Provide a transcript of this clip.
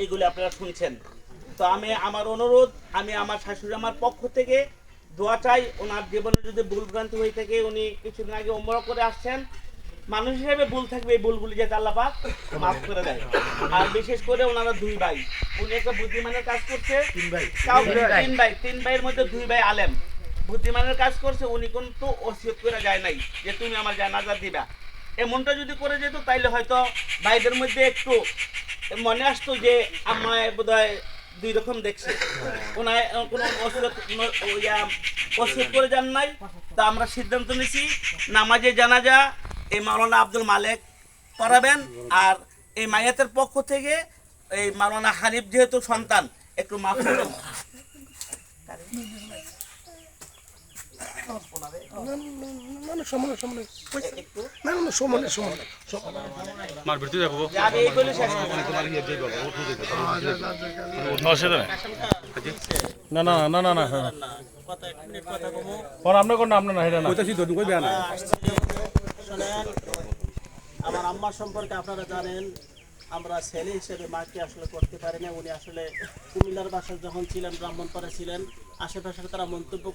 এইগুলি আপনারা শুনছেন। তো আমি আমার অনুরোধ, আমি আমার শাশুড়ি আমার পক্ষ থেকে দোয়া চাই, ওনার জীবনে যদি ভুলভ্রান্তি হয়ে থাকে, উনি কিছুদিন আগে ওমরা করে আসছেন, মানুষ হিসেবে ভুল থাকবে, এই ভুলগুলি যাতে আল্লাহ পাক মাফ করে দেয়। আর বিশেষ করে ওনারা দুই ভাই, উনি একটা বুদ্ধিমানের কাজ করছে, তিন ভাইয়ের মধ্যে দুই ভাই আলেম, বুদ্ধিমানের কাজ করছে, উনি কিন্তু ওসিয়ত করে যায় নাই যে তুমি আমার জানাজা দিবা। এমনটা যদি করে যেত তাইলে হয়তো ভাইদের মধ্যে একটু মনে আসতো যে আমায় বোধহয় দুই রকম দেখছে, ওনায় কোনো ওসিয়ত করে যান নাই। তা আমরা সিদ্ধান্ত নিছি নামাজে জানাজা এই মাওলানা আব্দুল মালেক পড়াবেন, আর এই মায়াতের পক্ষ থেকে এই মাওলানা হানিফ যেহেতু সন্তান একটু মাফ করুন। আমি এই বলে শেষ না না না না না হ্যাঁ আপনার কোন আপনার না এটা না শোনেন, আমার আম্মার সম্পর্কে আপনারা জানেন, আমরা ছেলে হিসেবে মাকে আসলে করতে পারি না। উনি আসলে কুমিল্লার বাসায় যখন ছিলেন, ব্রাহ্মণপাড়া ছিলেন, আশেপাশে তারা মন্তব্য